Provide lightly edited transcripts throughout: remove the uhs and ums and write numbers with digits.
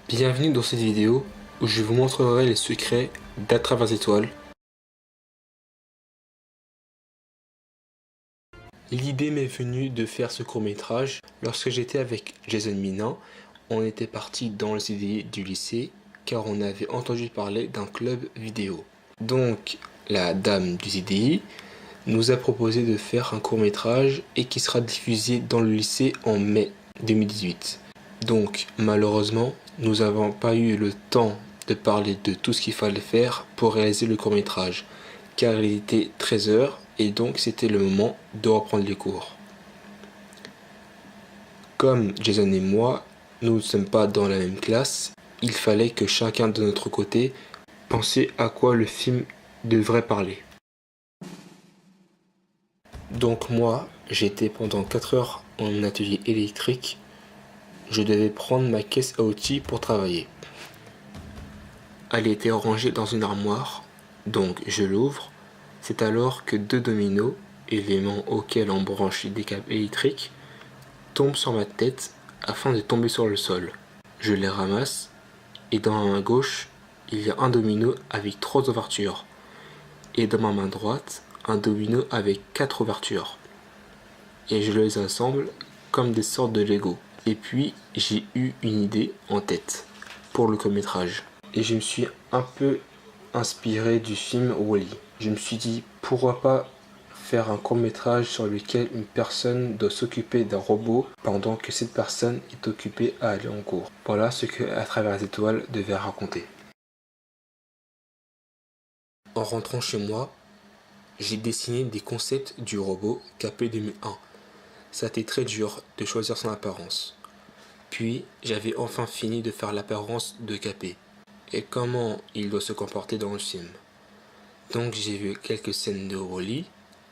Bienvenue dans cette vidéo où je vous montrerai les secrets d'À travers les étoiles. L'idée m'est venue de faire ce court-métrage lorsque j'étais avec Jason Mina. On était parti dans le CDI du lycée car on avait entendu parler d'un club vidéo. Donc la dame du CDI nous a proposé de faire un court-métrage et qui sera diffusé dans le lycée en mai 2018. Donc malheureusement, nous n'avons pas eu le temps de parler de tout ce qu'il fallait faire pour réaliser le court-métrage, car il était 13 h et donc c'était le moment de reprendre les cours. Comme Jason et moi, nous ne sommes pas dans la même classe, il fallait que chacun de notre côté pensait à quoi le film devrait parler. Donc moi, j'étais pendant 4 heures en atelier électrique. Je devais prendre ma caisse à outils pour travailler. Elle était rangée dans une armoire, donc je l'ouvre. C'est alors que 2 dominos, éléments auxquels on branche des câbles électriques, tombent sur ma tête afin de tomber sur le sol. Je les ramasse et dans ma main gauche, il y a un domino avec 3 ouvertures. Et dans ma main droite, un domino avec 4 ouvertures. Et je les assemble comme des sortes de Lego. Et puis j'ai eu une idée en tête pour le court-métrage. Et je me suis un peu inspiré du film Wall-E. Je me suis dit pourquoi pas faire un court-métrage sur lequel une personne doit s'occuper d'un robot pendant que cette personne est occupée à aller en cours. Voilà ce que À travers les étoiles devait raconter. En rentrant chez moi, j'ai dessiné des concepts du robot KP 2001. Ça a été très dur de choisir son apparence. Puis, j'avais enfin fini de faire l'apparence de KP et comment il doit se comporter dans le film. Donc j'ai vu quelques scènes de Wall-E,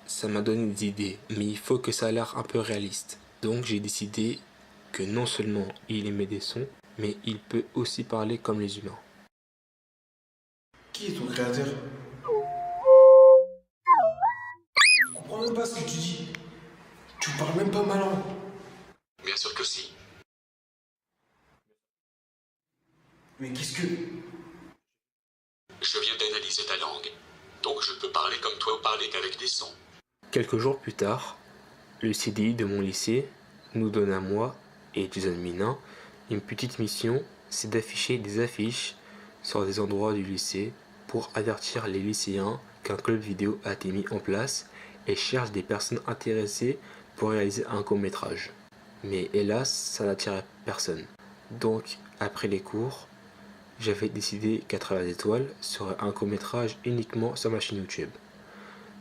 ça m'a donné des idées, mais il faut que ça a l'air un peu réaliste. Donc j'ai décidé que non seulement il émet des sons, mais il peut aussi parler comme les humains. Qui est ton créateur? Je comprends même pas ce que tu dis. Tu parles même pas ma langue. Bien sûr que si. Mais qu'est-ce que... Je viens d'analyser ta langue, donc je peux parler comme toi ou parler qu'avec des sons. Quelques jours plus tard, le CDI de mon lycée nous donne à moi et Jason Mina une petite mission, c'est d'afficher des affiches sur des endroits du lycée pour avertir les lycéens qu'un club vidéo a été mis en place et cherche des personnes intéressées pour réaliser un court-métrage. Mais hélas, ça n'attirait personne. Donc, après les cours, j'avais décidé qu'À travers les étoiles serait un court-métrage uniquement sur ma chaîne YouTube.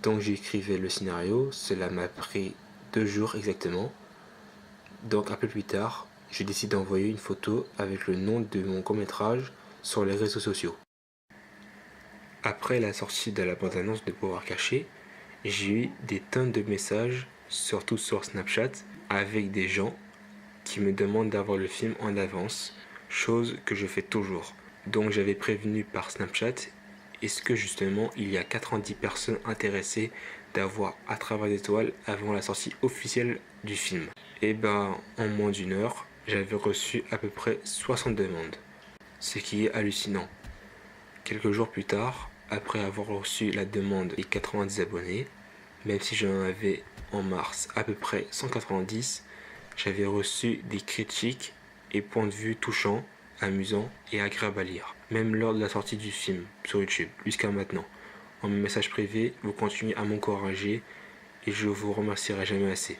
Donc j'écrivais le scénario, cela m'a pris 2 jours exactement. Donc un peu plus tard, je décide d'envoyer une photo avec le nom de mon court-métrage sur les réseaux sociaux. Après la sortie de la bande-annonce de Pouvoir Caché, j'ai eu des tonnes de messages, surtout sur Snapchat, avec des gens qui me demandent d'avoir le film en avance, chose que je fais toujours. Donc j'avais prévenu par Snapchat, est-ce que justement il y a 90 personnes intéressées d'avoir À travers les étoiles avant la sortie officielle du film? Et ben en moins d'une heure, j'avais reçu à peu près 60 demandes, ce qui est hallucinant. Quelques jours plus tard, après avoir reçu la demande des 90 abonnés, même si j'en avais en mars à peu près 190, j'avais reçu des critiques et points de vue touchants, amusants et agréables à lire, même lors de la sortie du film sur YouTube jusqu'à maintenant. En message privé, vous continuez à m'encourager et je vous remercierai jamais assez.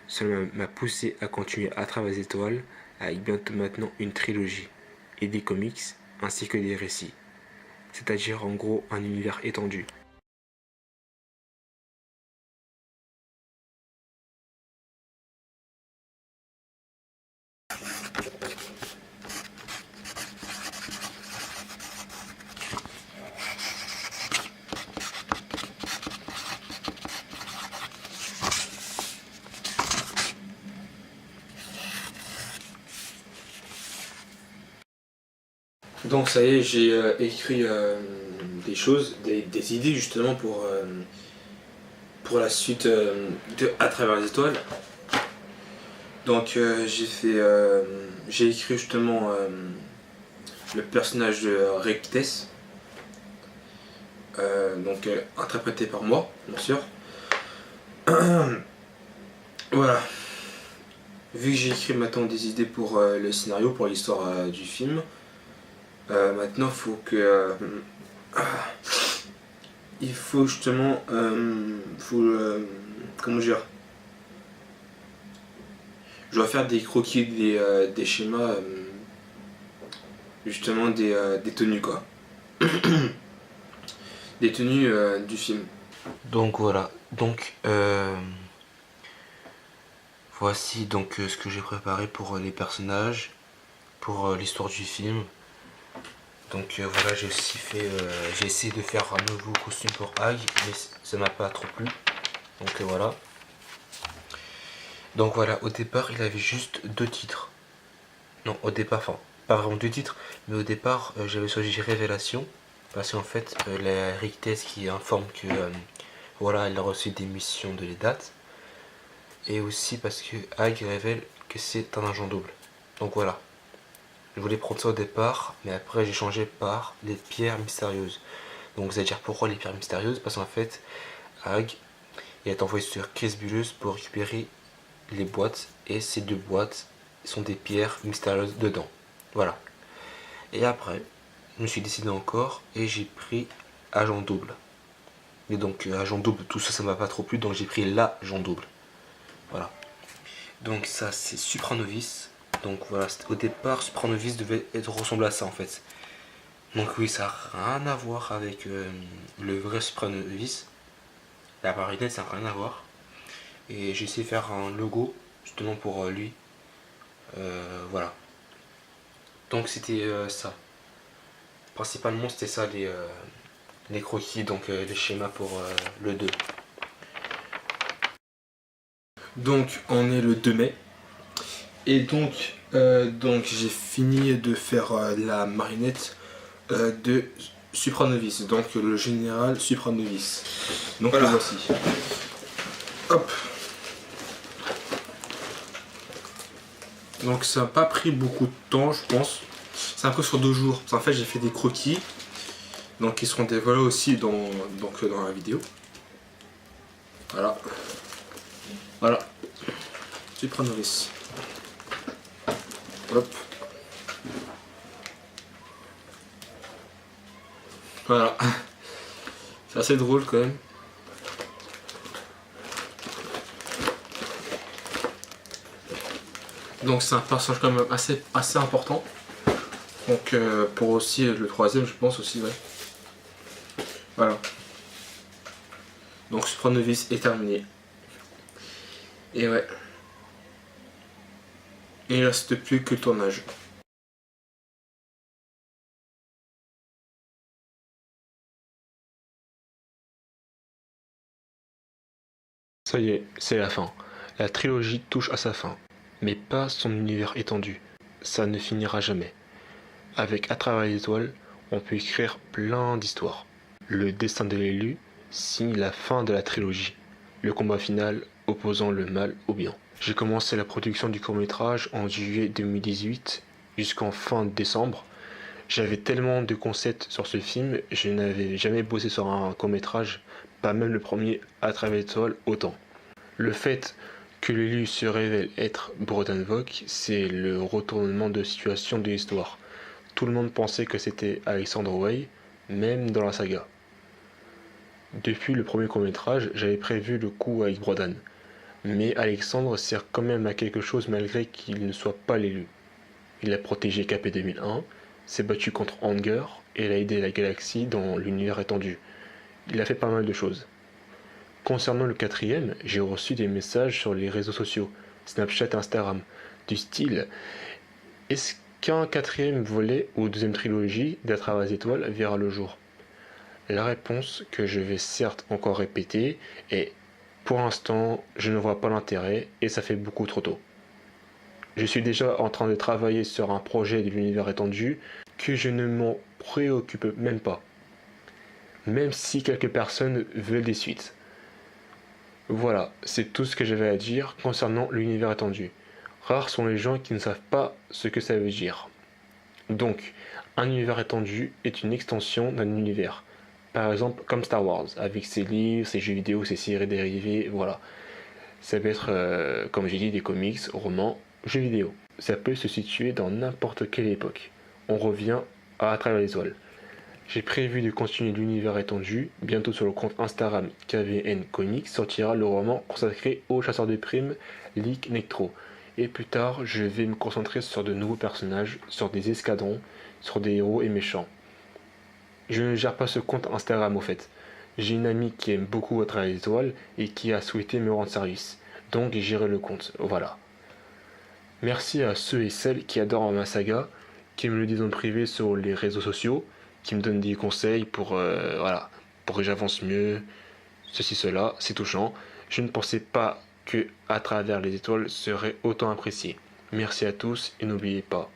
Cela m'a poussé à continuer À travers les étoiles avec bientôt maintenant une trilogie et des comics ainsi que des récits, c'est-à-dire en gros un univers étendu. Donc ça y est, j'ai écrit des choses, des idées justement pour la suite de À travers les étoiles. Donc j'ai écrit justement le personnage de Rectes, donc interprété par moi, bien sûr. Voilà. Vu que j'ai écrit maintenant des idées pour le scénario, pour l'histoire du film, maintenant il faut justement, comment dire, je dois faire des croquis, des schémas, justement des tenues quoi, des tenues du film. Donc voilà, donc voici donc ce que j'ai préparé pour les personnages, pour l'histoire du film. Donc voilà, j'ai aussi fait, j'ai essayé de faire un nouveau costume pour Hag, mais ça m'a pas trop plu. Donc voilà. Donc voilà, au départ, il avait juste 2 titres. Non, au départ, enfin, pas vraiment 2 titres, mais au départ, j'avais choisi Révélation, parce qu'en fait, la Rictes qui informe que, voilà, elle a reçu des missions de les dates, et aussi parce que Hag révèle que c'est un agent double. Donc voilà. Je voulais prendre ça au départ, mais après j'ai changé par les pierres mystérieuses. Donc vous allez dire pourquoi les pierres mystérieuses? Parce qu'en fait, Hag est envoyé sur Cresbulus pour récupérer les boîtes, et ces 2 boîtes sont des pierres mystérieuses dedans. Voilà. Et après, je me suis décidé encore et j'ai pris agent double. Et donc agent double, tout ça, ça m'a pas trop plu, donc j'ai pris l'agent double. Voilà. Donc ça, c'est Supranovice. Donc voilà, au départ, Supranovice devait ressembler à ça en fait. Donc oui, ça n'a rien à voir avec le vrai Supranovice. La marinette, ça n'a rien à voir. Et j'ai essayé de faire un logo justement pour lui. Voilà. Donc c'était ça. Principalement, c'était ça les croquis, donc les schémas pour le 2. Donc on est le 2 mai. Et donc j'ai fini de faire la marionnette de Supranovice, donc le général Supranovice. Donc voilà. Le voici. Hop. Donc ça n'a pas pris beaucoup de temps, je pense. C'est un peu sur 2 jours. En fait, j'ai fait des croquis, donc qui seront dévoilés aussi dans la vidéo. Voilà. Voilà. Supranovice. Hop. Voilà. C'est assez drôle quand même. Donc c'est un personnage quand même assez important. Donc pour aussi le 3ème, je pense aussi, ouais. Voilà. Donc Supranovice est terminé. Et ouais. Et il reste plus que le tournage. Ça y est, c'est la fin. La trilogie touche à sa fin. Mais pas son univers étendu. Ça ne finira jamais. Avec À travers les étoiles, on peut écrire plein d'histoires. Le destin de l'élu signe la fin de la trilogie. Le combat final opposant le mal au bien. J'ai commencé la production du court-métrage en juillet 2018 jusqu'en fin décembre. J'avais tellement de concepts sur ce film, je n'avais jamais bossé sur un court-métrage, pas même le premier À travers les étoiles autant. Le fait que l'élu se révèle être Brodan Vogt, c'est le retournement de situation de l'histoire. Tout le monde pensait que c'était Alexandre Way, même dans la saga. Depuis le premier court-métrage, j'avais prévu le coup avec Brodan. Mais Alexandre sert quand même à quelque chose malgré qu'il ne soit pas l'élu. Il a protégé KP2001, s'est battu contre Anger et il a aidé la galaxie dans l'univers étendu. Il a fait pas mal de choses. Concernant le 4ème, j'ai reçu des messages sur les réseaux sociaux, Snapchat et Instagram, du style « Est-ce qu'un 4ème volet ou 2ème trilogie d'À travers les étoiles verra le jour ?» La réponse, que je vais certes encore répéter, est « Pour l'instant, je ne vois pas l'intérêt et ça fait beaucoup trop tôt. » Je suis déjà en train de travailler sur un projet de l'univers étendu que je ne m'en préoccupe même pas. Même si quelques personnes veulent des suites. Voilà, c'est tout ce que j'avais à dire concernant l'univers étendu. Rares sont les gens qui ne savent pas ce que ça veut dire. Donc, un univers étendu est une extension d'un univers. Par exemple, comme Star Wars, avec ses livres, ses jeux vidéo, ses séries dérivées, voilà. Ça peut être, comme j'ai dit, des comics, romans, jeux vidéo. Ça peut se situer dans n'importe quelle époque. On revient à travers les étoiles. J'ai prévu de continuer l'univers étendu. Bientôt sur le compte Instagram KVN Comics sortira le roman consacré au chasseur de primes Lick Nectro. Et plus tard, je vais me concentrer sur de nouveaux personnages, sur des escadrons, sur des héros et méchants. Je ne gère pas ce compte Instagram au fait. J'ai une amie qui aime beaucoup à travers les étoiles et qui a souhaité me rendre service. Donc j'ai géré le compte, voilà. Merci à ceux et celles qui adorent ma saga, qui me le disent en privé sur les réseaux sociaux, qui me donnent des conseils voilà, pour que j'avance mieux, ceci, cela, c'est touchant. Je ne pensais pas que À travers les étoiles serait autant apprécié. Merci à tous et n'oubliez pas,